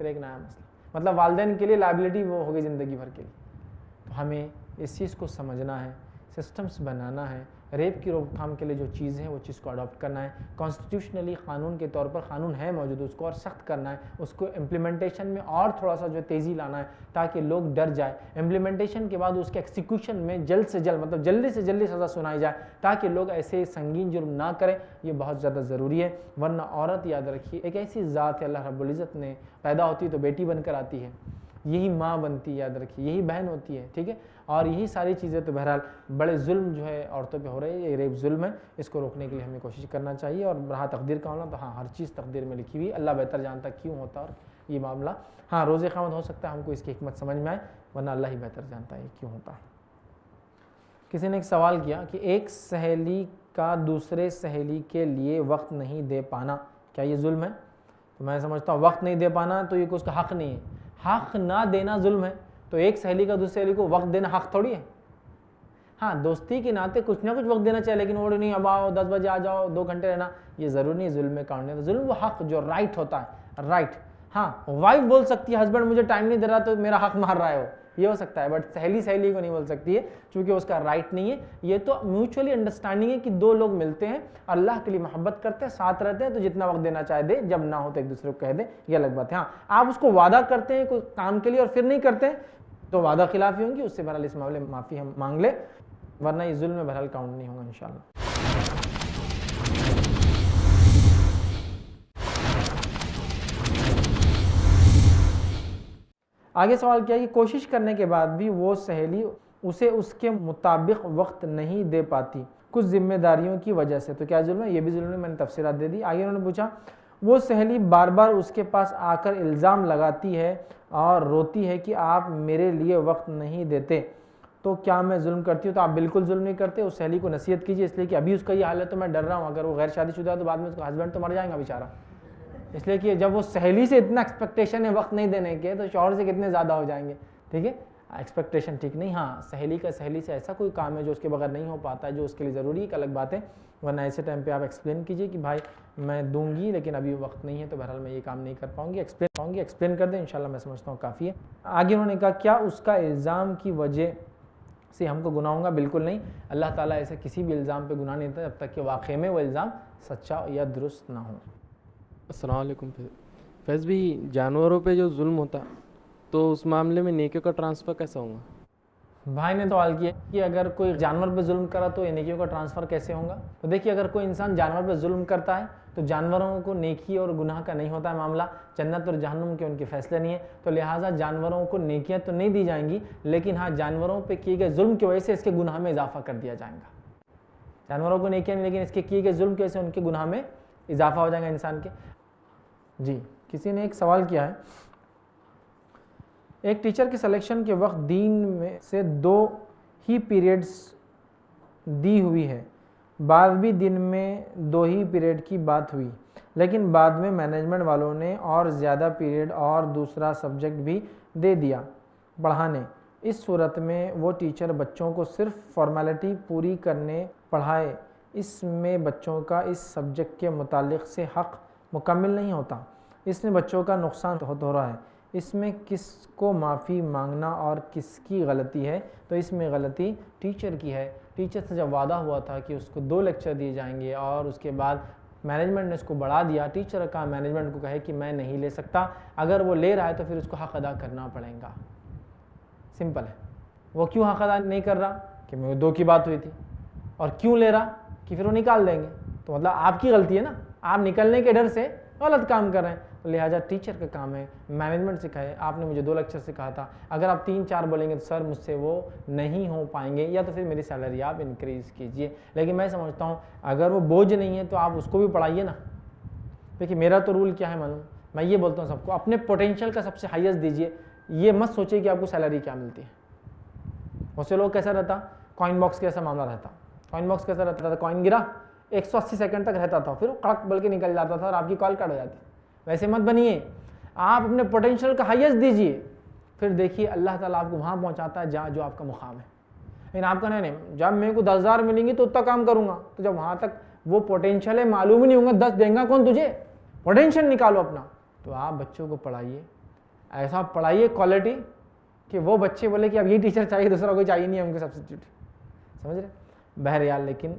फिर एक नया मसला, मतलब वालिदैन के लिए लायबिलिटी वो होगी ज़िंदगी भर के लिए। तो हमें इस चीज़ को समझना है, सिस्टम्स बनाना है, रेप की रोकथाम के लिए जो चीज़ है वो चीज़ को अडॉप्ट करना है, कॉन्स्टिट्यूशनली कानून के तौर पर कानून है मौजूद, उसको और सख्त करना है, उसको इम्प्लीमेंटेशन में और थोड़ा सा जो तेज़ी लाना है ताकि लोग डर जाए। इम्प्लीमेंटेशन के बाद उसके एक्सिक्यूशन में जल्द से जल्द, मतलब जल्दी से जल्दी सज़ा सुनाई जाए ताकि लोग ऐसे संगीन जुर्म ना करें। ये बहुत ज़्यादा ज़रूरी है, वरना औरत याद रखिए एक ऐसी ज़ात है, अल्लाह रब्बुल इज़्ज़त ने पैदा होती है तो बेटी बनकर आती है, यही माँ बनती है, याद रखिए यही बहन होती है, ठीक है। और यही सारी चीज़ें तो बहरहाल बड़े जुल्म जो है औरतों पे हो रही है, ये रेप जुल्म है, इसको रोकने के लिए हमें कोशिश करना चाहिए। और रहा तकदीर का मामला, तो हाँ हर चीज़ तकदीर में लिखी हुई, अल्लाह बेहतर जानता क्यों होता और ये मामला। हाँ रोज़े क़यामत हो सकता है हमको इसकी हिकमत समझ में आए, वरना अल्लाह ही बेहतर जानता है क्यों होता है। किसी ने एक सवाल किया कि एक सहेली का दूसरे सहेली के लिए वक्त नहीं दे पाना, क्या ये जुल्म है? तो मैं समझता हूँ वक्त नहीं दे पाना तो ये उसका हक़ नहीं है, हक़ ना देना जुल्म है। तो एक सहेली का दूसरी सहेली को वक्त देना हक़ थोड़ी है। हाँ दोस्ती के नाते कुछ ना कुछ वक्त देना चाहिए, लेकिन वो नहीं अब आओ 10 बजे आ जाओ 2 घंटे रहना, ये ज़रूरी नहीं जुल्म में काउंट नहीं। तो जुल्म वो हक़ जो राइट होता है, राइट। हाँ वाइफ बोल सकती है हस्बैंड मुझे टाइम नहीं दे रहा तो मेरा हक़ मार रहा है, वो ये हो सकता है, बट सहेली सहेली को नहीं बोल सकती है क्योंकि उसका राइट नहीं है। ये तो म्यूचुअली अंडरस्टैंडिंग है कि दो लोग मिलते हैं, अल्लाह के लिए मोहब्बत करते हैं, साथ रहते हैं, तो जितना वक्त देना चाहे दे, जब ना हो तो एक दूसरे को कह दे, ये अलग बात है। हाँ आप उसको वादा करते हैं कोई काम के लिए और फिर नहीं करते तो वादा खिलाफी होंगी, उससे बहरहाल इस मामले में माफ़ी हम मांग ले, वरना ये जुल्म में बहरहाल काउंट नहीं होगा इंशाल्लाह। आगे सवाल किया कि कोशिश करने के बाद भी वो सहेली उसे उसके मुताबिक वक्त नहीं दे पाती कुछ जिम्मेदारियों की वजह से, तो क्या जुल्म है? ये भी जुल्म है, मैंने तफसीरात दे दी। आगे उन्होंने पूछा वो सहेली बार बार उसके पास आकर इल्ज़ाम लगाती है और रोती है कि आप मेरे लिए वक्त नहीं देते, तो क्या मैं जुल्म करती हूँ? तो आप बिल्कुल जुल्म नहीं करते, उस सहेली को नसीहत कीजिए, इसलिए कि अभी उसका ये हाल है तो मैं डर रहा हूँ, अगर वो गैर शादीशुदा है तो बाद में उसका हस्बैंड तो मर जाएगा बेचारा, इसलिए कि जब वो सहेली से इतना एक्सपेक्टेशन है वक्त नहीं देने के, तो शौहर से कितने ज़्यादा हो जाएंगे, ठीक है। एक्सपेक्टेशन ठीक नहीं। हाँ सहेली का सहेली से ऐसा कोई काम है जो उसके बगैर नहीं हो पाता है, जो उसके लिए ज़रूरी है, एक अलग बात है, वरना ऐसे टाइम पे आप एक्सप्लेन कीजिए कि भाई मैं दूंगी लेकिन अभी वक्त नहीं है तो बहरहाल मैं ये काम नहीं कर पाऊंगी, एक्सप्लेन कर दें, इंशाल्लाह मैं समझता हूँ काफ़ी है। आगे उन्होंने कहा क्या उसका इल्ज़ाम की वजह से हमको गुनाह होगा? बिल्कुल नहीं, अल्लाह ताला ऐसे किसी भी इल्ज़ाम पे गुनाह नहीं देता जब तक कि वाक़ई में वो इल्ज़ाम सच्चा या दुरुस्त ना हो। अस्सलाम वालेकुम फैज़ भी, जानवरों पे जो जुल्म होता तो उस मामले में नेकियों का ट्रांसफ़र कैसा होगा? भाई ने सवाल किया कि अगर कोई जानवर पे जुल्म करा तो नेकियों का ट्रांसफ़र कैसे होगा? तो देखिए अगर कोई इंसान जानवर पे जुल्म करता है तो जानवरों को नेकी और गुनाह का नहीं होता है मामला, जन्नत और जहन्नुम के उनके फैसले नहीं है, तो लिहाजा जानवरों को नेकियां तो नहीं दी जाएंगी, लेकिन हाँ जानवरों पे किए गए जुल्म की वजह से इसके गुनाह में इजाफा कर दिया जाएगा। जानवरों को नेकियां नहीं, लेकिन इसके किए गए जुल्म की वजह से उनके गुनाह में इजाफा हो जाएगा इंसान के। जी किसी ने एक सवाल किया है, एक टीचर के सिलेक्शन के वक्त दीन में से 2 ही पीरियड्स दी हुई है, 12वीं दिन में 2 ही पीरियड की बात हुई, लेकिन बाद में मैनेजमेंट वालों ने और ज़्यादा पीरियड और दूसरा सब्जेक्ट भी दे दिया पढ़ाने। इस सूरत में वो टीचर बच्चों को सिर्फ फॉर्मेलिटी पूरी करने पढ़ाए, इसमें बच्चों का इस सब्जेक्ट के मुतालिक से हक़ मुकम्मल नहीं होता, इसमें बच्चों का नुकसान हो रहा है, इसमें किसको माफ़ी मांगना और किसकी गलती है? तो इसमें गलती टीचर की है। टीचर से जब वादा हुआ था कि उसको 2 लेक्चर दिए जाएंगे और उसके बाद मैनेजमेंट ने उसको बढ़ा दिया, टीचर का मैनेजमेंट को कहे कि मैं नहीं ले सकता, अगर वो ले रहा है तो फिर उसको हक़ अदा करना पड़ेगा, सिंपल है। वो क्यों हक़ अदा नहीं कर रहा? कि मेरे 2 की बात हुई थी, और क्यों ले रहा कि फिर वो निकाल देंगे, तो मतलब आपकी गलती है ना, आप निकलने के डर से गलत काम कर रहे हैं, तो लिहाजा टीचर का काम है मैनेजमेंट सिखाए, आपने मुझे 2 लेक्चर सिखाया था, अगर आप 3-4 बोलेंगे तो सर मुझसे वो नहीं हो पाएंगे, या तो फिर मेरी सैलरी आप इंक्रीज़ कीजिए। लेकिन मैं समझता हूँ अगर वो बोझ नहीं है तो आप उसको भी पढ़ाइए ना। देखिए मेरा तो रूल क्या है मालूम, मैं ये बोलता हूँ सबको, अपने पोटेंशियल का सबसे हाईएस्ट दीजिए, ये मत सोचिए कि आपको सैलरी क्या मिलती है। बहुत से लोग कैसा रहता, कॉइन बॉक्स कैसा मामला रहता, कॉइन बॉक्स कैसा रहता था, कॉइन गिरा 180 सेकंड तक रहता था, फिर वो कड़क बल के निकल जाता था और आपकी कॉल कट हो जाती। वैसे मत बनिए, आप अपने पोटेंशियल का हाईएस्ट दीजिए, फिर देखिए अल्लाह ताला आपको वहाँ पहुँचाता है जहाँ जो आपका मुकाम है। लेकिन आपका नहीं, जब मेरे को 10,000 मिलेंगी तो उतना काम करूँगा, तो जब वहाँ तक वो पोटेंशियल है मालूम ही नहीं होगा 10 देंगा कौन तुझे, पोटेंशियल निकालो अपना। तो आप बच्चों को पढ़ाइए, ऐसा पढ़ाइए क्वालिटी कि वो बच्चे बोले कि अब ये टीचर चाहिए, दूसरा कोई चाहिए नहीं हमको सब्सिट्यूट, समझ रहे। बहरहाल लेकिन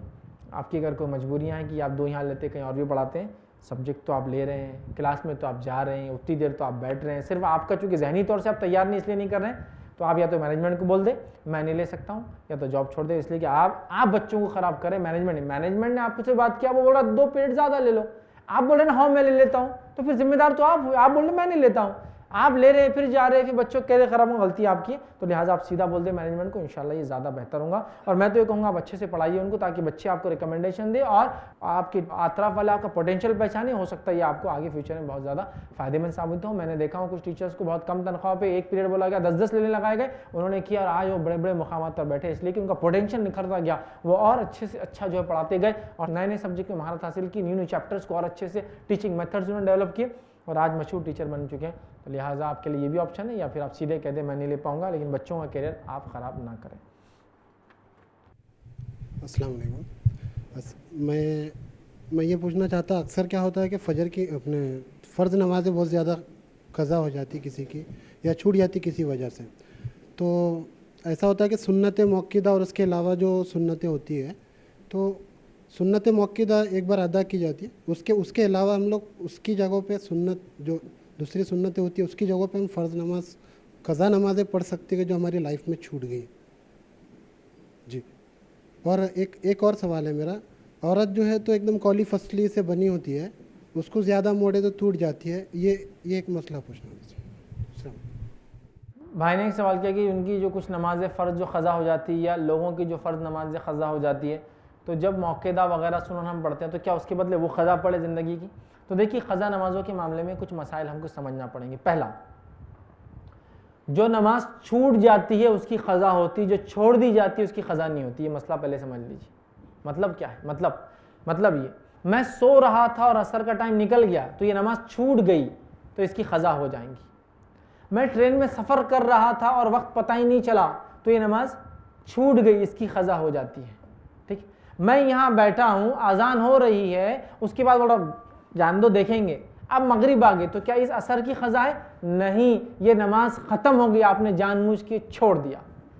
आपकी अगर कोई मजबूरियाँ हैं कि आप 2 यहाँ लेते कहीं और भी पढ़ाते हैं, सब्जेक्ट तो आप ले रहे हैं, क्लास में तो आप जा रहे हैं, उतनी देर तो आप बैठ रहे हैं, सिर्फ आपका चूँकि जहनी तौर से आप तैयार नहीं इसलिए नहीं कर रहे हैं, तो आप या तो मैनेजमेंट को बोल दे मैं नहीं ले सकता हूँ, या तो जॉब छोड़ दे, इसलिए कि आप बच्चों को ख़राब करें। मैनेजमेंट ने आपसे बात किया, वो बोल रहा 2 पीरियड ज़्यादा ले लो, आप बोल रहे ना हाँ मैं ले लेता हूँ, तो फिर जिम्मेदार तो आप बोल रहे मैं नहीं लेता हूँ, आप ले रहे हैं फिर जा रहे हैं, फिर बच्चों कह रहे खराब गलती आपकी, तो लिहाजा आप सीधा बोल दे मैनेजमेंट को, इंशाल्लाह ये ज़्यादा बेहतर होगा। और मैं तो ये कहूँगा आप अच्छे से पढ़ाइए उनको, ताकि बच्चे आपको रिकमेंडेशन दे और आपके अतराफ वाले आपका पोटेंशियल पहचाने, हो सकता है ये आपको आगे फ्यूचर में बहुत ज़्यादा फायदेमंद साबित हो। मैंने देखा हूँ कुछ टीचर्स को बहुत कम तनख्वाह पे 1 पीरियड बोला गया 10-10 लेने लगाए गए, उन्होंने किया और आज वो बड़े बड़े मुकामात पर बैठे, इसलिए कि उनका पोटेंशियल निखरता गया, वो और अच्छे से अच्छा जो है पढ़ाते गए और नए नए सब्जेक्ट में महारत हासिल की, न्यू चैप्टर्स को और अच्छे से टीचिंग मेथड्स उन्होंने डेवलप किए और आज मशहूर टीचर बन चुके हैं। तो लिहाजा आपके लिए ये भी ऑप्शन है, या फिर आप सीधे कह दें मैं नहीं ले पाऊंगा, लेकिन बच्चों का करियर आप ख़राब ना करें। अस्सलाम वालेकुम। मैं ये पूछना चाहता, अक्सर क्या होता है कि फ़जर की अपने फ़र्ज़ नमाज़ें बहुत ज़्यादा क़ज़ा हो जाती किसी की या छूट जाती किसी वजह से, तो ऐसा होता है कि सुन्नत मौक़ूदा और उसके अलावा जो सुन्नतें होती है, तो सुन्नत मौक़ूदा एक बार अदा की जाती है, उसके अलावा हम लोग उसकी जगहों पे सुन्नत जो दूसरी सुन्नतें होती है उसकी जगहों पे हम फ़र्ज़ नमाज क़ज़ा नमाज़ें पढ़ सकते हैं जो हमारी लाइफ में छूट गई जी। और एक और सवाल है मेरा, औरत जो है तो एकदम कौली फसली से बनी होती है, उसको ज़्यादा मोड़े तो टूट जाती है, ये एक मसला पूछना है। भाई ने एक सवाल किया कि उनकी जो कुछ नमाज़ें फ़र्ज़ जो क़ज़ा हो जाती है या लोगों की जो फ़र्ज़ नमाज़ें क़ज़ा हो जाती है, तो जब मौक़ूदा वगैरह सुनन हम पढ़ते हैं तो क्या उसके बदले वो क़ज़ा पढ़े ज़िंदगी की। तो देखिए क़ज़ा नमाज़ों के मामले में कुछ मसाइल हमको समझना पड़ेंगे। पहला, जो नमाज छूट जाती है उसकी क़ज़ा होती है, जो छोड़ दी जाती है उसकी क़ज़ा नहीं होती। ये मसला पहले समझ लीजिए। मतलब क्या है, मतलब ये मैं सो रहा था और असर का टाइम निकल गया तो ये नमाज छूट गई तो इसकी क़ज़ा हो जाएंगी। मैं ट्रेन में सफ़र कर रहा था और वक्त पता ही नहीं चला तो ये नमाज छूट गई, इसकी क़ज़ा हो जाती है। ठीक, मैं यहाँ बैठा हूँ, अजान हो रही है, उसके बाद बोला जान दो देखेंगे, अब मगरिब आ गई, तो क्या इस असर की क़ज़ा है? नहीं, ये नमाज ख़त्म हो गई, आपने जानबूझ के छोड़ दिया,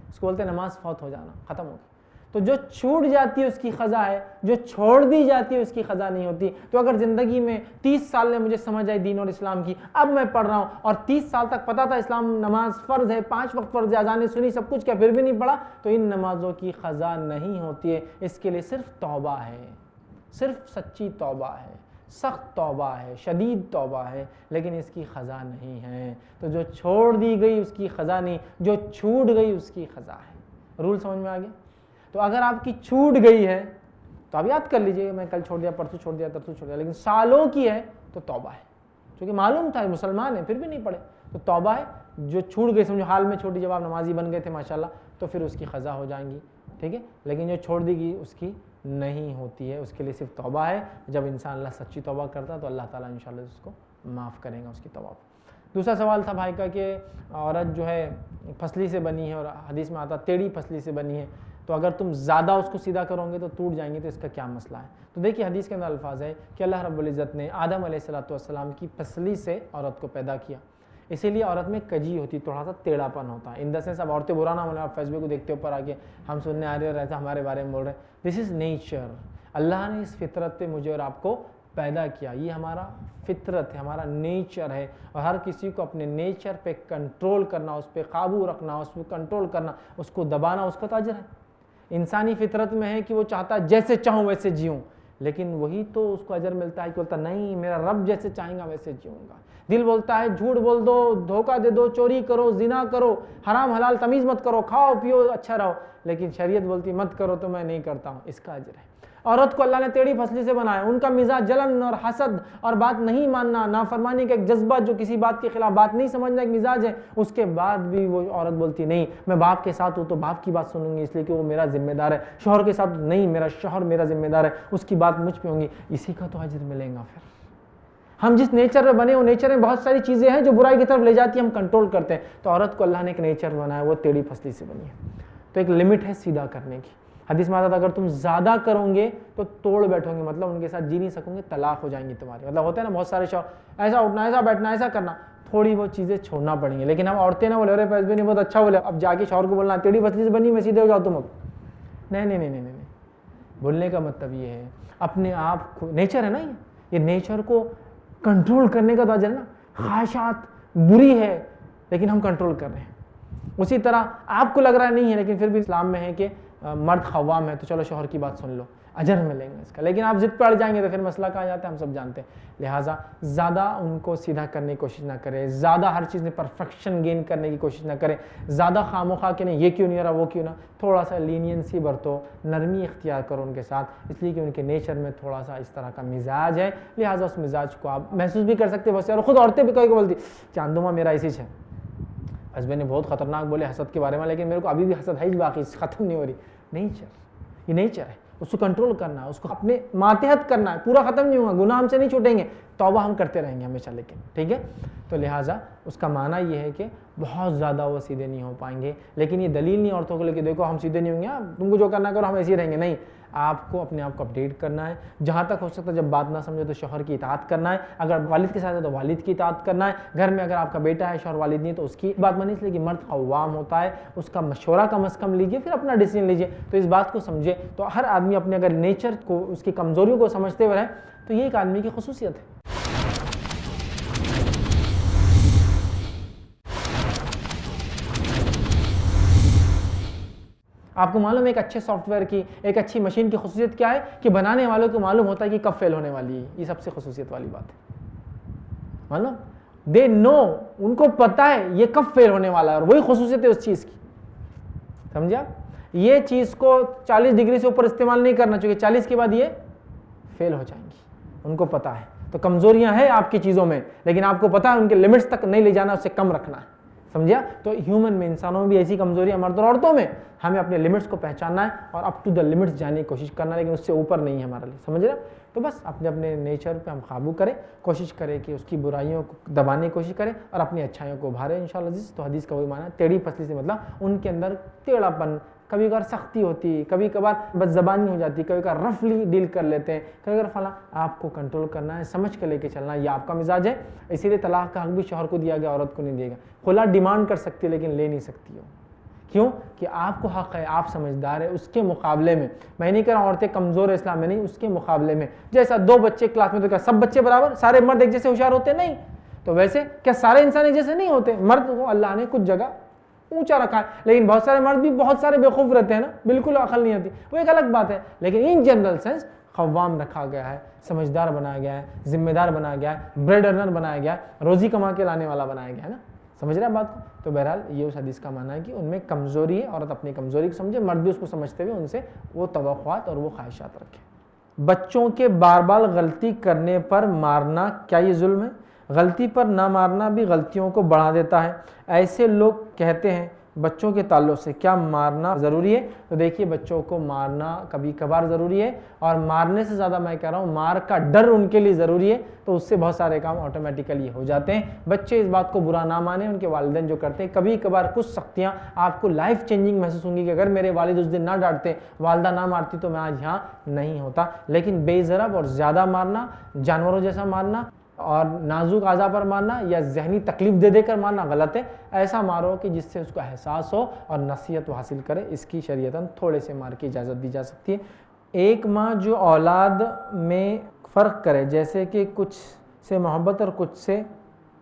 इसको बोलते हैं नमाज फौत हो जाना, ख़त्म हो गई। तो जो छूट जाती है उसकी क़ज़ा है, जो छोड़ दी जाती है उसकी क़ज़ा नहीं होती। तो अगर ज़िंदगी में 30 साल में मुझे समझ आई दीन और इस्लाम की, अब मैं पढ़ रहा हूँ और 30 साल तक पता था इस्लाम नमाज फ़र्ज़ है, 5 वक्त फ़र्ज़ है, अज़ानें सुनी सब कुछ, क्या फिर भी नहीं पढ़ा, तो इन नमाज़ों की क़ज़ा नहीं होती है। इसके लिए सिर्फ तौबा है, सिर्फ सच्ची तौबा है, सख्त तौबा है, शदीद तौबा है, लेकिन इसकी क़ज़ा नहीं है। तो जो छोड़ दी गई उसकी क़ज़ा नहीं, जो छूट गई उसकी क़ज़ा है। रूल समझ में आ गया। तो अगर आपकी छूट गई है तो आप याद कर लीजिए, मैं कल छोड़ दिया, परसों छोड़ दिया, तरसों छोड़ दिया, लेकिन सालों की है तो तौबा है, क्योंकि मालूम था मुसलमान है फिर भी नहीं पढ़े, तो तौबा है। जो छूट गई, समझो हाल में छोटी, जब आप नमाजी बन गए थे माशाल्लाह, तो फिर उसकी क़ज़ा हो जाएंगी, ठीक है। लेकिन जो छोड़ दी गई उसकी नहीं होती है, उसके लिए सिर्फ तौबा है। जब इंसान अल्लाह सच्ची तौबा करता है तो अल्लाह ताला इंशाल्लाह उसको माफ़ करेगा उसकी तौबा को। दूसरा सवाल था भाई का कि औरत जो है फसली से बनी है और हदीस में आता टेढ़ी फसली से बनी है, तो अगर तुम ज़्यादा उसको सीधा करोगे तो टूट जाएंगे, तो इसका क्या मसला है। तो देखिए हदीस के अंदर अल्फाज है कि अल्लाह रब्बुल इज़्ज़त ने आदम अलैहिस्सलाम की फसली से औरत को पैदा किया, इसीलिए औरत में कजी होती, थोड़ा सा टेढ़ापन होता है। इन द सेंस अब औरतें बुरा ना होने, आप फेसबुक को देखते हो ऊपर आके हम सुनने आ रहे हो, ऐसा हमारे बारे में बोल रहे हैं। दिस इज़ नेचर, अल्लाह ने इस फितरत पे मुझे और आपको पैदा किया, ये हमारा फितरत है, हमारा नेचर है। और हर किसी को अपने नेचर पे कंट्रोल करना, उस पर काबू रखना, उस पर कंट्रोल करना, उसको दबाना, उसका तो अजर है। इंसानी फितरत में है कि वो चाहता है जैसे चाहूँ वैसे जीऊँ, लेकिन वही तो उसको अजर मिलता है कि बोलता नहीं मेरा रब जैसे चाहेगा वैसे जीऊँगा। दिल बोलता है झूठ बोल दो, धोखा दे दो, चोरी करो, जिना करो, हराम हलाल तमीज़ मत करो, खाओ पियो अच्छा रहो, लेकिन शरीयत बोलती मत करो तो मैं नहीं करता हूँ, इसका अजर है। औरत को अल्लाह ने टेढ़ी फसली से बनाया, उनका मिजाज जलन और हसद और बात नहीं मानना, नाफरमानी का एक जज्बा, जो किसी बात के खिलाफ बात नहीं समझना एक मिजाज है। उसके बाद भी वो औरत बोलती नहीं मैं बाप के साथ हूँ तो बाप की बात सुनूंगी इसलिए कि वो मेरा जिम्मेदार है, शौहर के साथ नहीं मेरा शौहर मेरा जिम्मेदार है, उसकी बात मुझ पे होंगी, इसी का तो अजर मिलेगा। फिर हम जिस नेचर में बने वो नेचर में बहुत सारी चीज़ें हैं जो बुराई की तरफ ले जाती है, हम कंट्रोल करते हैं। तो औरत को अल्लाह ने एक नेचर बनाया, वो टेढ़ी फसली से बनी है, तो एक लिमिट है सीधा करने की। हदीस में आता था अगर तुम ज़्यादा करोगे तो तोड़ बैठोगे, मतलब उनके साथ जी नहीं सकोगे, तलाक हो जाएंगी तुम्हारी। मतलब होता है ना बहुत सारे शौहर, ऐसा उठना, ऐसा बैठना, ऐसा करना, थोड़ी बहुत चीज़ें छोड़ना पड़ेंगी। लेकिन हम औरतें ना बोले अरे फैज़ भाई ने बहुत अच्छा बोले, अब जाके शौहर को बोलना टेढ़ी पतली से बनी मैं सीधे हो जाओ तुम अब। नहीं नहीं नहीं नहीं नहीं, बोलने का मतलब ये है अपने आप को, नेचर है ना ये नेचर को कंट्रोल करने का ताज है ना। ख्वाहिशात बुरी है लेकिन हम कंट्रोल कर रहे हैं। उसी तरह आपको लग रहा है नहीं है लेकिन फिर भी इस्लाम में है कि मर्द खवाम है तो चलो शौहर की बात सुन लो, अजर मिलेंगे इसका। लेकिन आप जिद पर अड़ जाएंगे तो फिर मसला कहाँ जाता है हम सब जानते हैं। लिहाजा ज़्यादा उनको सीधा करने की कोशिश ना करें, ज़्यादा हर चीज़ में परफेक्शन गेन करने की कोशिश ना करें, ज़्यादा खामोखा के नहीं ये क्यों नहीं हो रहा वो क्यों ना, थोड़ा सा लीनियंसी बरतो, नरमी इख्तियार करो उनके साथ, इसलिए कि उनके नेचर में थोड़ा सा इस तरह का मिजाज है। लिहाजा उस मिजाज को आप महसूस भी कर सकते हैं बहुत सारे, खुद औरतें भी कहीं को बोलती चांदुमा मेरा इसी है। हस्बैंड ने बहुत ख़तरनाक बोले हसद के बारे में, लेकिन मेरे को अभी भी हसद है ही बाकी, ख़त्म नहीं हो रही। नेचर, ये नेचर है, उसको कंट्रोल करना है, उसको अपने मातहत करना है, पूरा ख़त्म नहीं होगा, गुनाह हमसे नहीं छूटेंगे, तौबा हम करते रहेंगे हमेशा। लेकिन ठीक है, तो लिहाजा उसका माना ये है कि बहुत ज़्यादा वो सीधे नहीं हो पाएंगे। लेकिन ये दलील नहीं औरतों को लेकर देखो हम सीधे नहीं होंगे, तुमको जो करना करो हम ऐसे ही रहेंगे, नहीं। आपको अपने आप को अपडेट करना है, जहाँ तक हो सकता है जब बात ना समझे तो शौहर की इताअत करना है, अगर वालिद के साथ है तो वालिद की इताअत करना है। घर में अगर आपका बेटा है शौहर वालिद नहीं तो उसकी बात मानिए, इसलिए कि मर्द क़व्वाम होता है, उसका मशवरा कम अज़ कम लीजिए फिर अपना डिसीजन लीजिए। तो इस बात को समझे, तो हर आदमी अपने अगर नेचर को उसकी कमज़ोरियों को समझते हुए रहे तो ये एक आदमी की खुसूसियत है। आपको मालूम है एक अच्छे सॉफ्टवेयर की, एक अच्छी मशीन की खुसूसियत क्या है कि बनाने वालों को मालूम होता है कि कब फेल होने वाली है। ये सबसे खुसूसियत वाली बात है। मालूम, दे नो, उनको पता है ये कब फेल होने वाला है, और वही खुसूसियत है उस चीज़ की। समझा? ये चीज़ को 40 डिग्री से ऊपर इस्तेमाल नहीं करना चाहिए, 40 के बाद ये फेल हो जाएंगी, उनको पता है। तो कमज़ोरियाँ हैं आपकी चीज़ों में, लेकिन आपको पता है उनके लिमिट्स तक नहीं ले जाना, उससे कम रखना है। समझा? तो ह्यूमन में, इंसानों में भी ऐसी कमजोरियां, मर्द और औरतों में, हमें अपने लिमिट्स को पहचानना है और अप टू द लिमिट्स जाने की कोशिश करना है, लेकिन उससे ऊपर नहीं है हमारे लिए। समझ रहे? तो बस अपने अपने नेचर पे हम काबू करें, कोशिश करें कि उसकी बुराइयों को दबाने की कोशिश करें और अपनी अच्छाइयों को उभारें इंशाअल्लाह। तो हदीस का वही माना, टेढ़ी पसली से मतलब उनके अंदर टेढ़ापन, कभी कभार सख्ती होती, कभी कभार बदज़बानी हो जाती, कभी कभार रफली डील कर लेते हैं, कभी कभार फला। आपको कंट्रोल करना है, समझ के लेके चलना है, ये आपका मिजाज है। इसीलिए तलाक का हक भी शौहर को दिया गया, औरत को नहीं दिया गया। खुला डिमांड कर सकती है लेकिन ले नहीं सकती हो। क्यों? कि आपको हक है, आप समझदार है। उसके मुकाबले में, मैं नहीं कह रहा औरतें कमज़ोर है इस्लाम में, नहीं, उसके मुकाबले में जैसा 2 बच्चे क्लास में, तो क्या सब बच्चे बराबर, सारे मर्द एक जैसे होशियार होते? नहीं। तो वैसे क्या सारे इंसान एक जैसे नहीं होते? मर्द को अल्लाह ने कुछ जगह ऊंचा रखा है, लेकिन बहुत सारे मर्द भी बहुत सारे बेवकूफ़ रहते हैं ना, बिल्कुल अकल नहीं आती, वो एक अलग बात है। लेकिन इन जनरल सेंस ख़व्वाम रखा गया है, समझदार बनाया गया है, जिम्मेदार बनाया गया है, ब्रेड अर्नर बनाया गया है, रोज़ी कमा के लाने वाला बनाया गया है ना। समझ रहे हैं बात को? तो बहरहाल ये उस हदीस का माना है कि उनमें कमज़ोरी है, औरत अपनी कमज़ोरी को समझे, मर्द भी उसको समझते हुए उनसे वो तवक्कुआत और वो ख्वाहिशात रखें। बच्चों के बार बार गलती करने पर मारना क्या ये जुल्म है? गलती पर ना मारना भी गलतियों को बढ़ा देता है। ऐसे लोग कहते हैं बच्चों के ताल्लुक़ से क्या मारना ज़रूरी है? तो देखिए, बच्चों को मारना कभी कभार ज़रूरी है, और मारने से ज़्यादा मैं कह रहा हूँ मार का डर उनके लिए ज़रूरी है। तो उससे बहुत सारे काम ऑटोमेटिकली हो जाते हैं। बच्चे इस बात को बुरा ना माने, उनके वालिदैन जो करते हैं, कभी कभार कुछ सख्तियाँ आपको लाइफ चेंजिंग महसूस होंगी कि अगर मेरे वालिद उस दिन ना डांटते, वालदा ना मारती तो मैं आज यहाँ नहीं होता। लेकिन बेज़रब और ज़्यादा मारना, जानवरों जैसा मारना और नाजुक आज़ा पर मारना या जहनी तकलीफ दे देकर मारना गलत है। ऐसा मारो कि जिससे उसको एहसास हो और नसीहत हासिल करे। इसकी शरीयतन थोड़े से मार की इजाज़त दी जा सकती है। एक माँ जो औलाद में फ़र्क करे, जैसे कि कुछ से मोहब्बत और कुछ से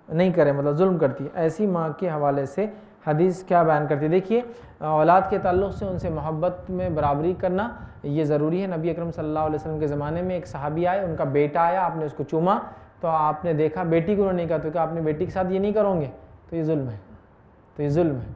नहीं करे, मतलब जुल्म करती है, ऐसी माँ के हवाले से हदीस क्या बयान करती है? देखिए, औलाद के ताल्लुक़ से उनसे मोहब्बत में बराबरी करना ये ज़रूरी है। नबी अकरम सल्लल्लाहु अलैहि वसल्लम के ज़माने में एक सहाबी आए, उनका बेटा आया, आपने उसको चूमा, तो आपने देखा बेटी को उन्होंने कहा, तो क्या आपने बेटी के साथ ये नहीं करोगे? तो ये जुल्म है, तो ये जुल्म है।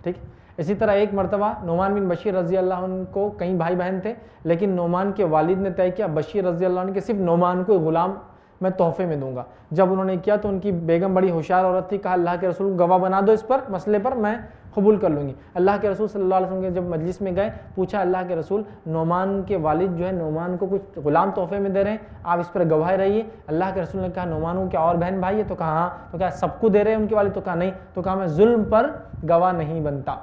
ठीक। इसी तरह एक मरतबा नोमान बिन बशीर रज़ी अल्लाह अन्हु को कई भाई बहन थे, लेकिन नोमान के वालिद ने तय किया बशीर रज़ी अल्लाह अन्हु के सिर्फ नोमान को गुलाम मैं तोहफे में दूंगा। जब उन्होंने किया तो उनकी बेगम बड़ी होशियार औरत थी, कहा अल्लाह के रसूल गवाह बना दो इस पर, मसले पर, मैं कबूल कर लूँगी। अल्लाह के रसूल सल्लल्लाहु अलैहि वसल्लम के जब मजलिस में गए, पूछा अल्लाह के रसूल, नोमान के वालिद जो है नोमान को कुछ गुलाम तोहफे में दे रहे हैं, आप इस पर गवाह रहिए। अल्लाह के रसूल ने कहा नोमान को क्या और बहन भाई है? तो कहा हाँ। तो क्या सबको दे रहे हैं उनके वालिद? तो कहा नहीं। तो कहा मैं जुल्म पर गवाह नहीं बनता।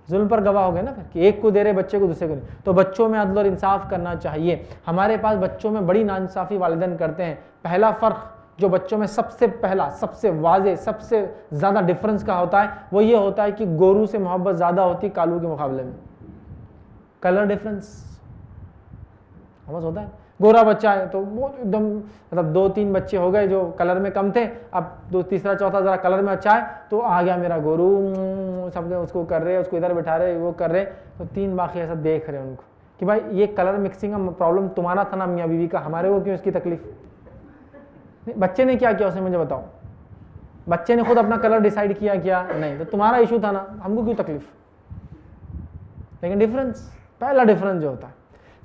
जुल्म पर गवाह हो गए ना फिर, कि एक को दे रहे बच्चे को, दूसरे को नहीं। तो बच्चों में अदल और इंसाफ करना चाहिए। हमारे पास बच्चों में बड़ी नाइंसाफ़ी वालिदैन करते हैं। पहला फ़र्क जो बच्चों में सबसे पहला, सबसे वाजे, सबसे ज़्यादा डिफरेंस का होता है वो ये होता है कि गोरू से मोहब्बत ज़्यादा होती है कालू के मुकाबले में। कलर डिफरेंस समझ होता है। गोरा बच्चा है तो वो एकदम मतलब 2-3 बच्चे हो गए जो कलर में कम थे, अब 2 तीसरा चौथा ज़रा कलर में अच्छा है तो आ गया मेरा गोरू, सब उसको कर रहे, उसको इधर बैठा रहे, वो कर रहे, तो 3 बाकी ऐसा देख रहे उनको कि भाई ये कलर मिक्सिंग का प्रॉब्लम तुम्हारा था ना मियाँ बीवी का, हमारे को क्यों इसकी तकलीफ। बच्चे ने क्या किया उसने मुझे बताओ, बच्चे ने खुद अपना कलर डिसाइड किया क्या? नहीं, तो तुम्हारा इशू था ना, हमको क्यों तकलीफ। लेकिन डिफरेंस, पहला डिफरेंस जो होता है।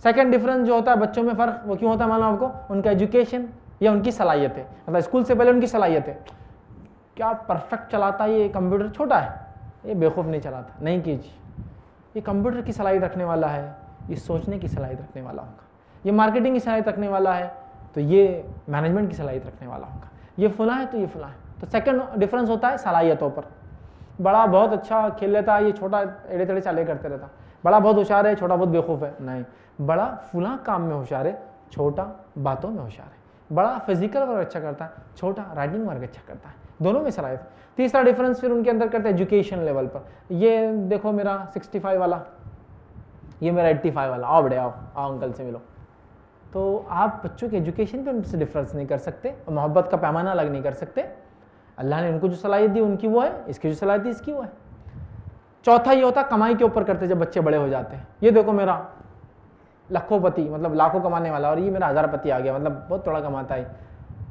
सेकंड डिफरेंस जो होता है बच्चों में फ़र्क वो क्यों होता है मालूम आपको? उनका एजुकेशन या उनकी सलाहियतें, मतलब स्कूल से पहले उनकी सलाहियतें। क्या परफेक्ट चलाता है ये कंप्यूटर, छोटा है ये बेवकूफ़ नहीं चलाता, नहीं कीजिए। ये कंप्यूटर की सलाहियत रखने वाला है, ये सोचने की सलाहियत रखने वाला होगा, ये मार्केटिंग की सलाहियत रखने वाला है, तो ये मैनेजमेंट की सलाहियत रखने वाला होगा, ये फुला है तो ये फुला है। तो सेकंड डिफरेंस होता है सलाहियतों पर। बड़ा बहुत अच्छा खेल लेता है, ये छोटा एड़े तेड़े चाले करते रहता। बड़ा बहुत होशियार है, छोटा बहुत बेवकूफ़ है। नहीं, बड़ा फुला काम में होशियार है, छोटा बातों में होशियार है। बड़ा फिजिकल वर्क अच्छा करता है, छोटा राइटिंग वर्क अच्छा करता है। दोनों में सलाहियत। तीसरा डिफरेंस फिर उनके अंदर करते हैं एजुकेशन लेवल पर। ये देखो मेरा 65 वाला, ये मेरा 85 वाला, आओ बड़े आओ आओ अंकल से मिलो। तो आप बच्चों के एजुकेशन पे उनसे डिफरेंस नहीं कर सकते और मोहब्बत का पैमाना अलग नहीं कर सकते। अल्लाह ने उनको जो सलाहियत दी उनकी वो है, इसकी जो सलाहियत दी इसकी वो है। चौथा ये होता कमाई के ऊपर करते जब बच्चे बड़े हो जाते हैं। ये देखो मेरा लखोपति मतलब लाखों कमाने वाला, और ये मेरा हज़ारपति आ गया मतलब बहुत थोड़ा कमाता है,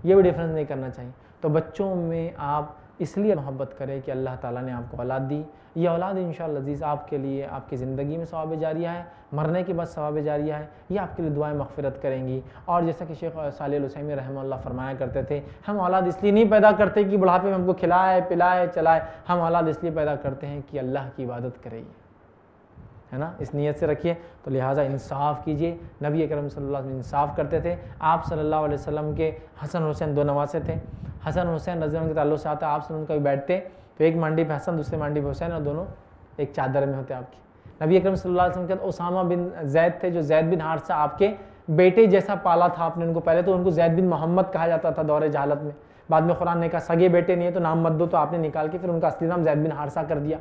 ये भी डिफरेंस नहीं करना चाहिए। तो बच्चों में आप इसलिए मोहब्बत करें कि अल्लाह ताला ने आपको औलाद दी। ये औलाद इंशाअल्लाह अज़ीज़ आपके लिए आपकी ज़िंदगी में सवाब जारिया है, मरने के बाद सवाब जारिया है, ये आपके लिए दुआएं मग़फ़िरत करेंगी। और जैसा कि शेख सालिह अल उसैमी रहमतुल्लाह फरमाया करते थे, हम औलाद इसलिए नहीं पैदा करते कि बुढ़ापे में हमको खिलाए पिलाए चलाए, हम औलाद इसलिए पैदा करते हैं कि अल्लाह की इबादत करें, है ना। इस नीयत से रखिए। तो लिहाजा इंसाफ कीजिए। नबी अकरम सल्लल्लाहु अलैहि वसल्लम इंसाफ करते थे। आप सल्लल्लाहु अलैहि वसल्लम के हसन हुसैन 2 नवासे थे। हसन हुसैन रज़ी अल्लाह के ताल्लुक़ से आता है, आप सल्लल्लाहु कभी बैठते तो एक मांडी पे हसन दूसरे मांडी पे हुसैन और दोनों एक चादर में होते आपकी। नबी अकरम सल्लल्लाहु अलैहि वसल्लम के उसामा बिन ज़ैद थे जो ज़ैद बिन हारिसा आपके बेटे जैसा पाला था आपने उनको। पहले तो उनको ज़ैद बिन मोहम्मद कहा जाता था दौरे जहालत में, बाद में कुरान ने कहा सगे बेटे नहीं है तो नाम मत दो, तो आपने निकाल के फिर उनका असली नाम ज़ैद बिन हारिसा कर दिया।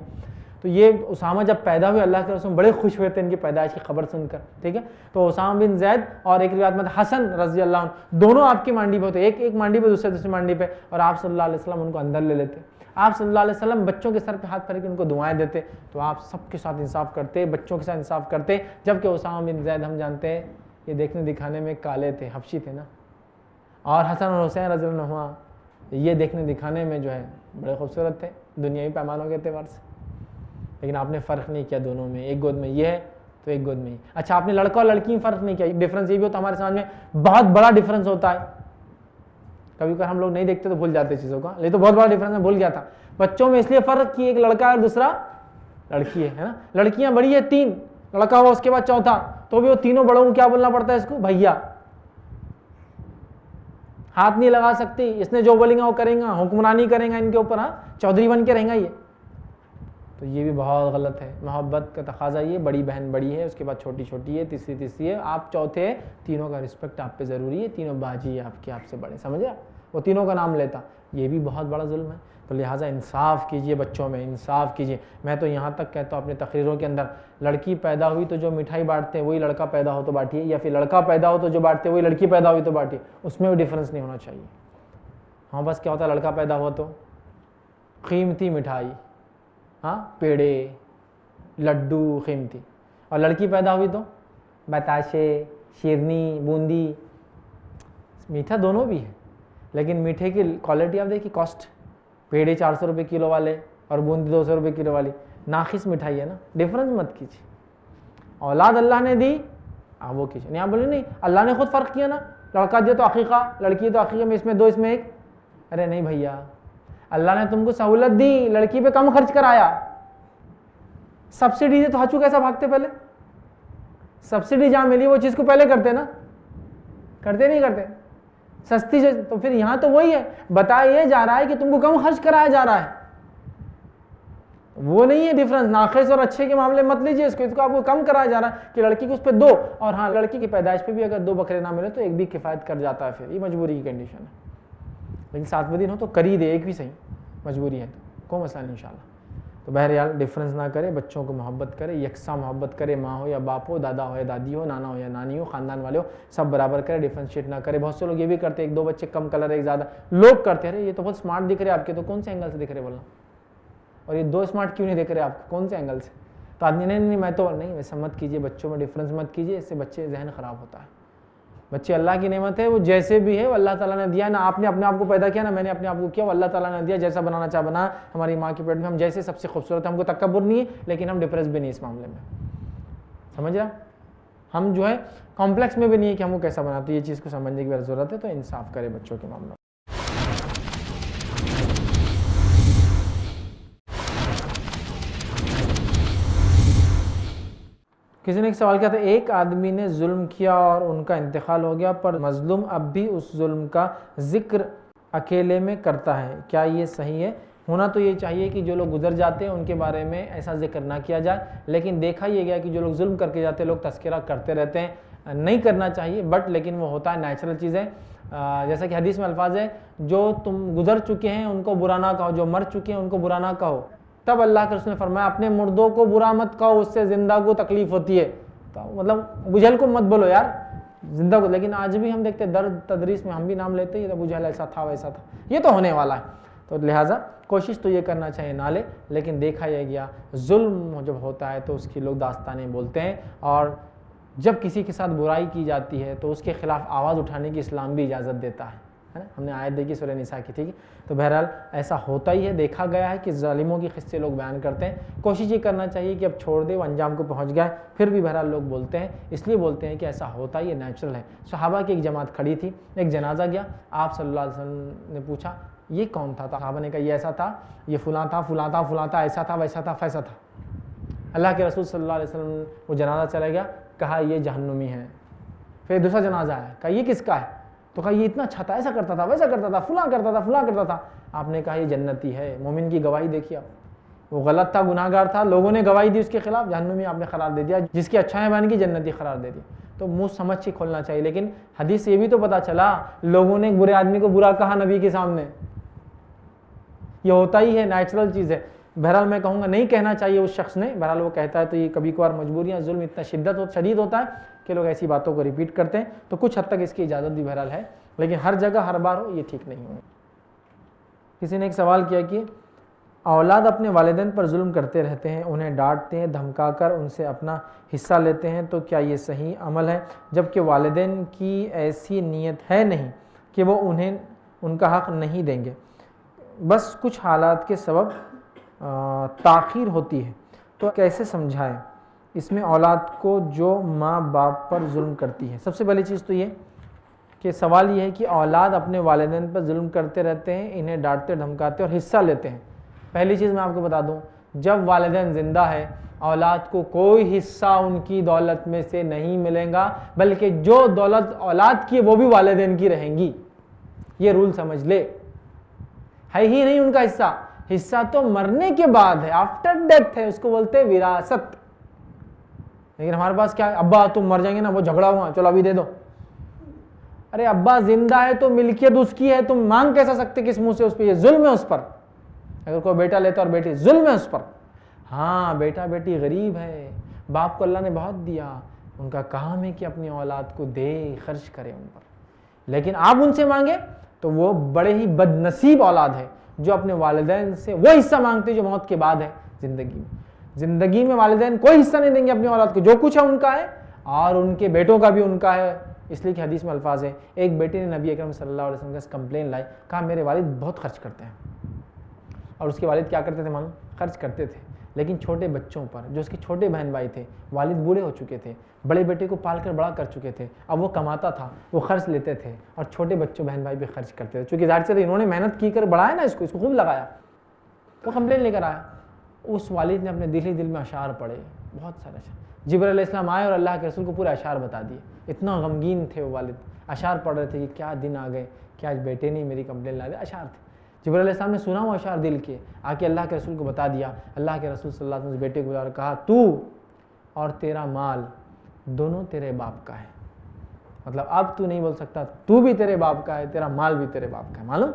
तो ये उसामा जब पैदा हुए अल्लाह के रसूल बड़े खुश हुए थे इनकी पैदाइश की खबर सुनकर, ठीक है। तो उसामा बिन ज़ैद और एक रिवायत में हसन रज़ी अल्लाह अन्हु दोनों आपकी मांडी पे होते, एक मांडी पे दूसरी मांडी पे, और आप सल्लल्लाहु अलैहि वसल्लम उनको अंदर ले लेते। आप सल्लल्लाहु अलैहि वसल्लम बच्चों के सर पे हाथ फेर के उनको दुआएं देते। तो आप सबके साथ इंसाफ करते, बच्चों के साथ इंसाफ करते। जबकि उसामा बिन ज़ैद हम जानते हैं ये देखने दिखाने में काले थे, हबशी थे ना, और हसन और हुसैन रज़ी अल्लाह अन्हुमा ये देखने दिखाने में जो है बड़े खूबसूरत थे दुनियावी पैमानों के एतबार से। लेकिन आपने फ़र्क नहीं किया दोनों में, एक गोद में ये है तो एक गोद में ही। अच्छा, आपने लड़का और लड़की में फ़र्क नहीं किया। डिफरेंस ये भी होता है हमारे समाज में, बहुत बड़ा डिफरेंस होता है। कभी कभी हम लोग नहीं देखते तो भूल जाते चीज़ों का, लेकिन तो बहुत बड़ा डिफरेंस मैं भूल गया था। बच्चों में इसलिए फ़र्क कि एक लड़का और दूसरा लड़की है ना। लड़कियां बड़ी है 3, लड़का हुआ उसके बाद चौथा, तो भी वो तीनों बड़ों को क्या बोलना पड़ता है इसको? भैया। हाथ नहीं लगा सकती, इसने जो बोलेंगे वो करेंगे, हुक्मरानी करेंगे इनके ऊपर, हाँ चौधरी बन के रहेंगे ये। तो ये भी बहुत गलत है। मोहब्बत का तकाजा ये, बड़ी बहन बड़ी है, उसके बाद छोटी छोटी है, तीसरी है, आप चौथे, तीनों का रिस्पेक्ट आप पे ज़रूरी है, तीनों बाजी है आपके, आपसे बड़े, समझे? वो तीनों का नाम लेता, ये भी बहुत बड़ा जुल्म है। तो लिहाजा इंसाफ कीजिए बच्चों में, इंसाफ कीजिए। मैं तो यहाँ तक कहता हूँ अपनी तकरीरों के अंदर, लड़की पैदा हुई तो जो मिठाई बांटते हैं वही लड़का पैदा हो तो बांटिए, या फिर लड़का पैदा हो तो जो बांटते हैं वही लड़की पैदा हुई तो बांटिए, उसमें भी डिफरेंस नहीं होना चाहिए। हाँ बस क्या होता है, लड़का पैदा हुआ तो कीमती मिठाई, हाँ पेड़े लड्डू कीमती, और लड़की पैदा हुई तो बताशे शेरनी बूंदी। मीठा दोनों भी है, लेकिन मीठे की क्वालिटी आप देखिए, कॉस्ट, पेड़े 400 रुपये किलो वाले और बूंदी 200 रुपये किलो वाली, नाखिस मिठाई है ना। डिफरेंस मत कीजिए। औलाद अल्लाह ने दी, आप वो कीजिए। नहीं आप बोले नहीं अल्लाह ने खुद फ़र्क किया ना, लड़का दिया तो अकीक़ा, लड़की तो अकीक़ा में, इसमें 2 इसमें 1। अरे नहीं भैया, अल्लाह ने तुमको सहूलत दी, लड़की पे कम खर्च कराया। सब्सिडी दे तो हचू कैसा भागते पहले, सब्सिडी जहाँ मिली वो चीज़ को पहले करते ना, करते नहीं करते सस्ती से। तो फिर यहाँ तो वही है, बताया जा रहा है कि तुमको कम खर्च कराया जा रहा है, वो नहीं है डिफरेंस। नाखिस और अच्छे के मामले मत लीजिए इसको आपको कम कराया जा रहा है कि लड़की को उस पर 2, और हाँ लड़की की पैदाइश पे भी अगर 2 बकरे ना मिले तो एक भी किफ़ायत कर जाता है, फिर ये मजबूरी की कंडीशन है। लेकिन 7वें दिन हो तो कर ही दे, एक भी सही, मजबूरी है तो कोई मसला नहीं इंशाल्लाह। तो बहरहाल डिफरेंस ना करे, बच्चों को मोहब्बत करे, यकसा मोहब्बत करे, माँ हो या बाप हो, दादा हो या दादी हो, नाना हो या नानी हो, ख़ानदान वाले हो, सब बराबर करे, डिफ्रेंशिएट ना करे। बहुत से लोग ये भी करते हैं, 1-2 बच्चे कम कलर एक ज़्यादा, लोग करते हैं अरे ये तो बहुत स्मार्ट दिख रहे हैं आपके, तो कौन से एंगल से दिख रहे बोलना, और ये 2 स्मार्ट क्यों नहीं दिख रहे आपको, कौन से एंगल से, तो आदमी नहीं मैं तो नहीं, वैसा मत कीजिए, बच्चों में डिफरेंस मत कीजिए, इससे बच्चे जहन ख़राब होता है। बच्चे अल्लाह की नेमत है, वो जैसे भी है वो अल्लाह ताला ने दिया ना, आपने अपने आप को पैदा किया ना, मैंने अपने आप को किया, वो अल्लाह ताला ने दिया, जैसा बनाना चाह बना। हमारी माँ के पेट में हम जैसे सबसे खूबसूरत है, हमको तकब्बुर नहीं है, लेकिन हम डिप्रेस भी नहीं इस मामले में, समझ रहा, हम जो है कॉम्प्लेक्स में भी नहीं है कि हमको कैसा बना, तो ये चीज़ को समझने की ज़रूरत है। तो इंसाफ करे बच्चों के मामले में। किसी ने एक सवाल किया था, एक आदमी ने जुल्म किया और उनका इंतकाल हो गया, पर मजलूम अब भी उस जुल्म का जिक्र अकेले में करता है, क्या ये सही है? होना तो ये चाहिए कि जो लोग गुजर जाते हैं उनके बारे में ऐसा जिक्र ना किया जाए, लेकिन देखा ये गया कि जो लोग जुल्म करके जाते हैं लोग तस्करा करते रहते हैं, नहीं करना चाहिए, बट लेकिन वो होता है, नेचुरल चीज़ है। जैसा कि हदीस में अल्फाज है, जो तुम गुजर चुके हैं उनको बुरा ना कहो, जो मर चुके हैं उनको बुरा ना कहो। तब अल्लाह के रसूल ने फरमाया, अपने मुर्दों को बुरा मत कहो, उससे जिंदा को तकलीफ होती है, तो मतलब बुझल को मत बोलो यार, जिंदा को। लेकिन आज भी हम देखते हैं दर्द तदरीस में हम भी नाम लेते हैं, बुझल ऐसा था वैसा था, ये तो होने वाला है, तो लिहाजा कोशिश तो ये करना चाहिए ना ले, लेकिन देखा यह गया जुल्म जब होता है तो उसकी लोग दास्तानें बोलते हैं, और जब किसी के साथ बुराई की जाती है तो उसके खिलाफ आवाज़ उठाने की इस्लाम भी इजाज़त देता है ना। हमने आयत देखी सूरह निसा की, ठीक है। तो बहरहाल ऐसा होता ही है, देखा गया है कि जालिमों की किस्से लोग बयान करते हैं। कोशिश ये करना चाहिए कि अब छोड़ दे, वो अंजाम को पहुंच गया है, फिर भी बहरहाल लोग बोलते हैं, इसलिए बोलते हैं कि ऐसा होता ही है, नेचुरल है। सहाबा की एक जमात खड़ी थी, एक जनाजा गया, आप सल्लल्लाहु अलैहि वसल्लम ने पूछा ये कौन था? सहाबा ने कहा ये ऐसा था, ये फलां था, फलां था, फलां था, ऐसा था, वैसा था, फैसा था। अल्लाह के रसूल सल्लल्लाहु अलैहि वसल्लम वो जनाजा चला गया, कहा ये जहन्नुमी है। फिर दूसरा जनाजा है, कहा ये किसका है? तो कहा ये इतना अच्छा था, ऐसा करता था, वैसा करता था, फलां करता था, फलां करता था। आपने कहा ये जन्नती है। मोमिन की गवाही देखिए आप, वो गलत था, गुनाहगार था, लोगों ने गवाही दी उसके खिलाफ, जहन्नुमी आपने करार दे दिया, जिसकी अच्छाई बयान की जन्नती करार दे दी। तो मुंह समझ के खोलना चाहिए। लेकिन हदीस से ये भी तो पता चला, लोगों ने बुरे आदमी को बुरा कहा नबी के सामने, ये होता ही है, नेचुरल चीज़ है। बहरहाल मैं कहूँगा नहीं कहना चाहिए उस शख्स ने, बहरहाल वो कहता है तो ये कभी कभार मजबूरियाँ, जुल्म इतना शदीद होता है कि लोग ऐसी बातों को रिपीट करते हैं, तो कुछ हद तक इसकी इजाज़त भी बहरहाल है, लेकिन हर जगह हर बार हो ये ठीक नहीं हो। किसी ने एक सवाल किया कि औलाद अपने वालिदैन पर जुल्म करते रहते हैं, उन्हें डांटते हैं, धमकाकर उनसे अपना हिस्सा लेते हैं, तो क्या ये सही अमल है? जबकि वालिदैन की ऐसी नीयत है नहीं कि वो उन्हें उनका हक़ नहीं देंगे, बस कुछ हालात के सबब ताख़ीर होती है, तो कैसे समझाएं इसमें औलाद को जो माँ बाप पर जुल्म करती है? सबसे पहली चीज़ तो ये कि सवाल ये है कि औलाद अपने वालिदैन पर जुल्म करते रहते हैं, इन्हें डांटते धमकाते और हिस्सा लेते हैं। पहली चीज़ मैं आपको बता दूं, जब वालिदैन ज़िंदा है औलाद को कोई हिस्सा उनकी दौलत में से नहीं मिलेगा, बल्कि जो दौलत औलाद की है वो भी वालिदैन की रहेंगी। ये रूल समझ ले, है ही नहीं उनका हिस्सा, हिस्सा तो मरने के बाद है, आफ्टर डेथ है, उसको बोलते हैं विरासत। लेकिन हमारे पास क्या है, अब्बा तुम मर जाएंगे ना, वो झगड़ा हुआ, चलो अभी दे दो। अरे अब्बा जिंदा है तो मिल्कियत उसकी है, तुम मांग कैसा सकते किस मुंह से उस पर? ये जुल्म है उस पर। अगर कोई बेटा लेता और बेटी, जुल्म है उस पर। हाँ बेटा बेटी गरीब है, बाप को अल्लाह ने बहुत दिया, उनका काम है कि अपनी औलाद को दे, खर्च करे उन पर, लेकिन आप उनसे मांगे तो वो बड़े ही बदनसीब औलाद है जो अपने वालिदैन से वो हिस्सा मांगते जो मौत के बाद है। जिंदगी में वालिदैन कोई हिस्सा नहीं देंगे अपनी औलाद को, जो कुछ है उनका है और उनके बेटों का भी उनका है। इसलिए कि हदीस में अल्फाज है, एक बेटे ने नबी अकरम सल्लल्लाहु अलैहि वसल्लम का कंप्लेन लाई, कहा मेरे वालिद बहुत खर्च करते हैं। और उसके वालिद क्या करते थे मालूम? खर्च करते थे, लेकिन छोटे बच्चों पर, जो उसके छोटे बहन भाई थे, वालिद बूढ़े हो चुके थे, बड़े बेटे को पाल कर बड़ा कर चुके थे, अब वो कमाता था, वो खर्च लेते थे, और छोटे बच्चों बहन भाई भी खर्च करते थे। चूँकि जाहिर से इन्होंने मेहनत की कर बढ़ाया ना, इसको खूब लगाया, वो कंप्लेन लेकर आया। उस वालिद ने अपने दिल ही दिल में अशार पढ़े, बहुत सारे अशार। जिब्राइल अलैहिस्सलाम आए और अल्लाह के रसूल को पूरे अशार बता दिए। इतना गमगीन थे वो वालिद, अशार पढ़ रहे थे कि क्या दिन आ गए कि आज बेटे ने मेरी कंप्लेन ला दी। अशार थे, जिब्राइल अलैहिस्सलाम ने सुना वो अशार दिल के, आके अल्लाह के रसूल को बता दिया। अल्लाह के रसूल सल्लल्लाहु अलैहि वसल्लम बेटे को बुलाकर कहा, तू और तेरा माल दोनों तेरे बाप का है। मतलब अब तू नहीं बोल सकता, तू भी तेरे बाप का है, तेरा माल भी तेरे बाप का है। मालूम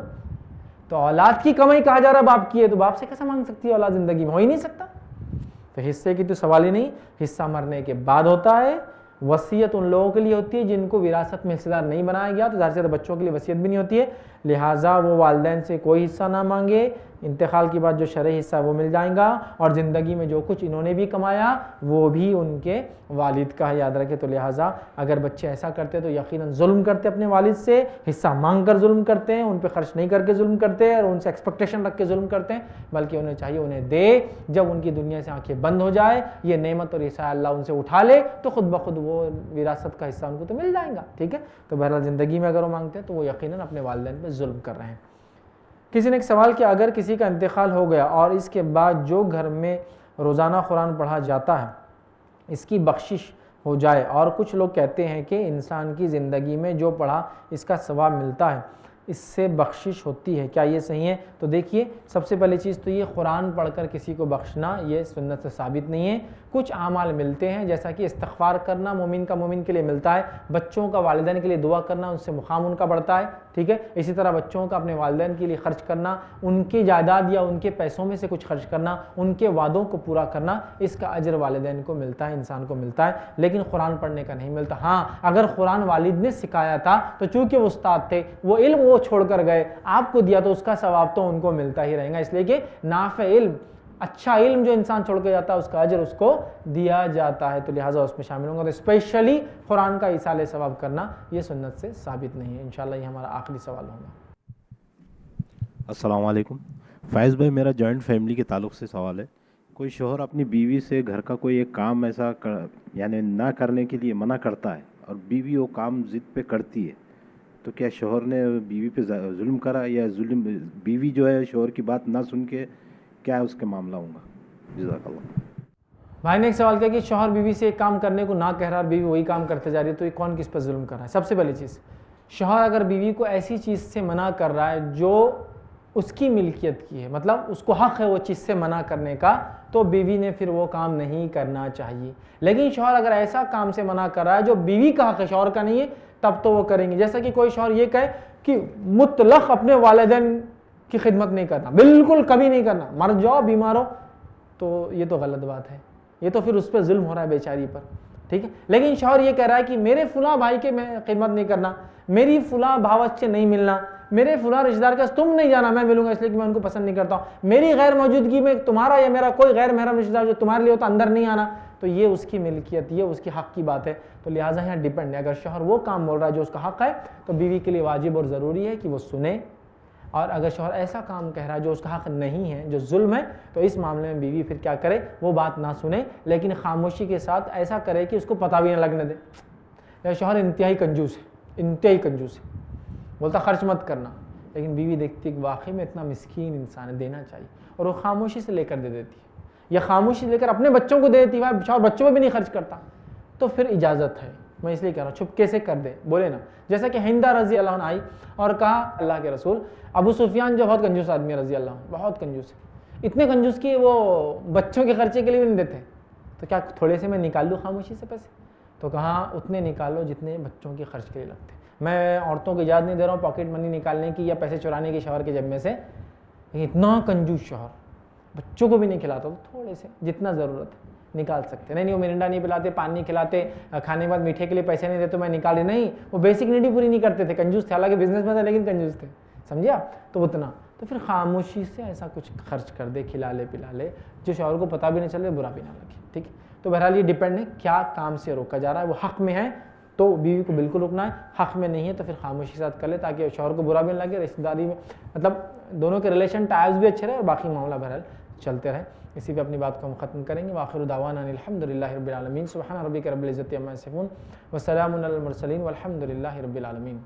तो औलाद की कमाई कहा जा रहा बाप की है, तो बाप से कैसे मांग सकती है औलाद, जिंदगी में हो ही नहीं सकता। तो हिस्से की तो सवाल ही नहीं, हिस्सा मरने के बाद होता है। वसीयत उन लोगों के लिए होती है जिनको विरासत में हिस्सेदार नहीं बनाया गया, तो जाहिर सी बात है बच्चों के लिए वसीयत भी नहीं होती है, लिहाजा वो वालिदैन से कोई हिस्सा ना मांगे। इंतकाल की बात जो शरई हिस्सा है वो मिल जाएगा, और ज़िंदगी में जो कुछ इन्होंने भी कमाया वो भी उनके वालिद का है, याद रखें। तो लिहाजा अगर बच्चे ऐसा करते तो यकीनन जुल्म करते अपने वालिद से, हिस्सा मांग कर जुल्म करते हैं, उन पर खर्च नहीं करके जुल्म करते हैं और उनसे एक्सपेक्टेशन रख के जुल्म करते हैं, बल्कि उन्हें चाहिए उन्हें दे। जब उनकी दुनिया से आंखें बंद हो जाए, ये नेमत और हिस्सा अल्लाह उनसे उठा ले, तो खुद ब खुद वो विरासत का हिस्सा उनको तो मिल जाएगा। ठीक है, तो बहरहाल ज़िंदगी में अगर वो मांगते हैं तो वो यकीनन अपने वालिदैन पर जुल्म कर रहे हैं। किसी ने एक सवाल किया, अगर किसी का इंतकाल हो गया और इसके बाद जो घर में रोज़ाना कुरान पढ़ा जाता है इसकी बख्शिश हो जाए, और कुछ लोग कहते हैं कि इंसान की ज़िंदगी में जो पढ़ा इसका सवाब मिलता है, इससे बख्शिश होती है, क्या ये सही है? तो देखिए, सबसे पहली चीज़ तो ये कुरान पढ़कर किसी को बख्शना ये सुन्नत से साबित नहीं है। कुछ आमाल मिलते हैं, जैसा कि इस्तिग़फ़ार करना मोमिन का मोमिन के लिए मिलता है, बच्चों का वालिदैन के लिए दुआ करना, उनसे मुकाम उनका बढ़ता है। ठीक है, इसी तरह बच्चों का अपने वालिदैन के लिए खर्च करना, उनकी जायदाद या उनके पैसों में से कुछ खर्च करना, उनके वादों को पूरा करना, इसका अजर वालिदैन को मिलता है, इंसान को मिलता है, लेकिन कुरान पढ़ने का नहीं मिलता। हाँ, अगर कुरान वालिद ने सिखाया था तो चूँकि वो उस्ताद थे, वो इल्म वो छोड़ कर गए, आपको दिया, तो उसका सवाब तो उनको मिलता ही रहेगा, इसलिए कि नाफ़े इल्म, अच्छा इल्म जो इंसान छोड़ के जाता है उसका अजर उसको दिया जाता है, तो लिहाजा उसमें शामिल होगा। तो स्पेशली कुरान का इसाले सवाब करना ये सुन्नत से साबित नहीं है। इंशाल्लाह ये हमारा आखिरी सवाल होगा। अस्सलाम वालेकुम फैज़ भाई, मेरा जॉइंट फैमिली के ताल्लुक़ से सवाल है। कोई शोहर अपनी बीवी से घर का कोई एक काम ऐसा यानी ना करने के लिए मना करता है और बीवी वो काम ज़िद पे करती है, तो क्या शोहर ने बीवी पे जुल्म करा, या जुल्म बीवी जो है शोहर की बात ना सुन के क्या है उसके मामला होगा? जज़ाकल्लाह। भाई ने एक सवाल किया कि शोहर बीवी से एक काम करने को ना कह रहा और बीवी वही काम करते जा रही है, तो ये कौन किस पर जुल्म कर रहा है? सबसे पहली चीज़, शोहर अगर बीवी को ऐसी चीज़ से मना कर रहा है जो उसकी मिल्कियत की है, मतलब उसको हक़ है वो चीज़ से मना करने का, तो बीवी ने फिर वो काम नहीं करना चाहिए। लेकिन शोहर अगर ऐसा काम से मना कर रहा है जो बीवी का हक़ है, शोहर का नहीं है, तब तो वो करेंगे। जैसा कि कोई शोहर ये कहे कि मुतलक़ अपने वालिदैन की खिदमत नहीं करना, बिल्कुल कभी नहीं करना, मर जाओ बीमार हो, तो ये तो गलत बात है, ये तो फिर उस पर जुल्म हो रहा है बेचारी पर। ठीक है, लेकिन शौहर ये कह रहा है कि मेरे फुला भाई के मैं खिदमत नहीं करना, मेरी फुला भावत से नहीं मिलना, मेरे फुला रिश्तेदार का तुम नहीं जाना, मैं मिलूंगा इसलिए कि मैं उनको पसंद नहीं करता हूँ, मेरी गैर मौजूदगी में तुम्हारा या मेरा कोई गैर महरम रिश्तेदार जो तुम्हारे लिए हो तो अंदर नहीं आना, तो ये उसकी मिल्कियत, ये उसकी हक़ की बात है। तो लिहाजा यहाँ डिपेंड है, अगर शौहर वो काम बोल रहा है जो उसका हक़ है तो बीवी के लिए वाजिब और ज़रूरी है कि वो सुने, और अगर शौहर ऐसा काम कह रहा है जो उसका हक़ नहीं है, जो जुल्म है, तो इस मामले में बीवी फिर क्या करे, वो बात ना सुने, लेकिन खामोशी के साथ ऐसा करे कि उसको पता भी ना लगने दे। या शौहर इंतहाई कंजूस है, इंतहाई कंजूस है, बोलता खर्च मत करना, लेकिन बीवी देखती है कि वाकई में इतना मिस्कीन इंसान है, देना चाहिए, और वो खामोशी से लेकर दे देती है, या खामोशी लेकर अपने बच्चों को दे देती है, शौहर बच्चों में भी नहीं खर्च करता, तो फिर इजाज़त है। मैं इसलिए कह रहा हूँ चुपके से कर दे, बोले ना। जैसा कि हिंदा रज़ी अल्लाह अन्हा आई और कहा अल्लाह के रसूल, अबू सुफियान जो बहुत कंजूस आदमी है रज़ी अल्लाह, बहुत कंजूस है, इतने कंजूस कि वो बच्चों के खर्चे के लिए भी नहीं देते, तो क्या थोड़े से मैं निकाल लूँ खामोशी से पैसे? तो कहा उतने निकालो जितने बच्चों के खर्च के लिए लगते। मैं औरतों को इजाज़त नहीं दे रहा हूँ पॉकेट मनी निकालने की या पैसे चुराने की शौहर के जेब में से, लेकिन इतना कंजूस शौहर बच्चों को भी नहीं खिलाता, तो थोड़े से जितना ज़रूरत है निकाल सकते। नहीं वो मिरिंडा नहीं पिलाते, पानी नहीं खिलाते, खाने के बाद मीठे के लिए पैसे नहीं देते, तो मैं निकाल रही नहीं, वो बेसिक नीड ही पूरी नहीं करते थे, कंजूस थे, हालांकि बिजनेस में थे लेकिन कंजूस थे, समझे आप? तो उतना, तो फिर खामोशी से ऐसा कुछ खर्च कर दे, खिला ले पिला ले, जो शौहर को पता भी नहीं चले, बुरा भी ना लगे। ठीक है, तो बहरहाल ये डिपेंड है क्या काम से रोका जा रहा है, वो हक़ में है तो बीवी को बिल्कुल रुकना है, हक़ में नहीं है तो फिर खामोशी के साथ कर ले, ताकि शौहर को बुरा भी ना लगे, रिश्तेदारी में मतलब दोनों के रिलेशन टाइप्स भी अच्छे रहे और बाकी मामला बहरहाल चलते रहे। इसी पे अपनी बात को हम ख़त्म करेंगे। वाखिर दावाना अल्हम्दुलिल्लाहि रब्बिल आलमीन, सुब्हान रब्बिका रब्बिल इज़्ज़ति अम्मा यसिफून व सलामुन अलल मुरसलीन वल्हम्दुलिल्लाहि रब्बिल आलमीन।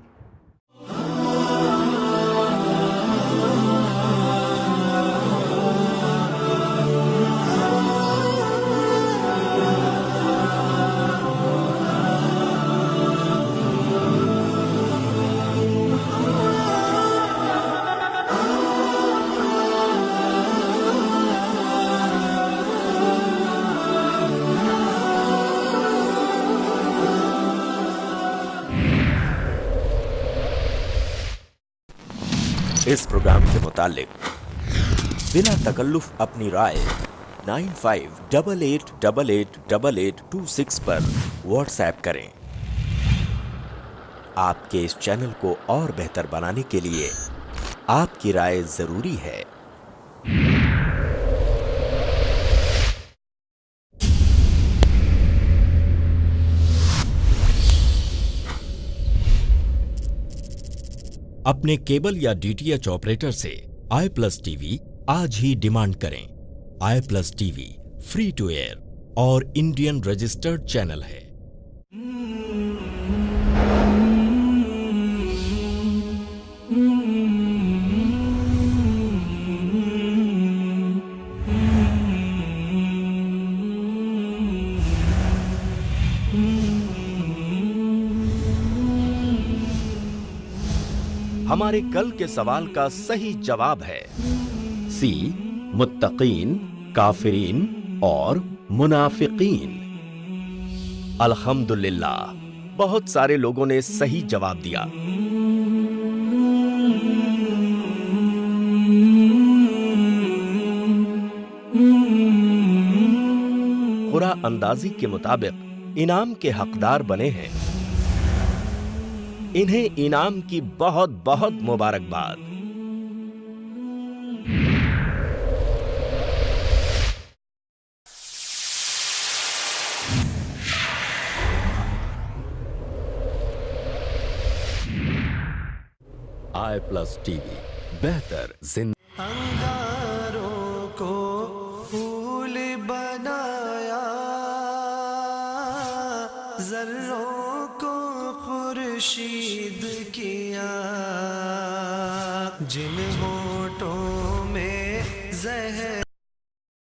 इस प्रोग्राम के मुतालिक बिना तकल्लुफ अपनी राय 9588888826 पर व्हाट्सएप करें। आपके इस चैनल को और बेहतर बनाने के लिए आपकी राय जरूरी है। अपने केबल या डीटीएच ऑपरेटर से आई+ टीवी आज ही डिमांड करें। आई+ टीवी फ्री टू एयर और इंडियन रजिस्टर्ड चैनल है। हमारे कल के सवाल का सही जवाब है सी, मुत्तकीन, काफिरीन और मुनाफिकीन। अल्हम्दुलिल्लाह, बहुत सारे लोगों ने सही जवाब दिया। कुरा अंदाजी के मुताबिक इनाम के हकदार बने हैं। इन्हें इनाम की बहुत बहुत मुबारकबाद। आई+ टीवी बेहतर जिंदगी। अंगारों को फूल बनाया, जर्रों को खुर्शीद किया, जिन्हों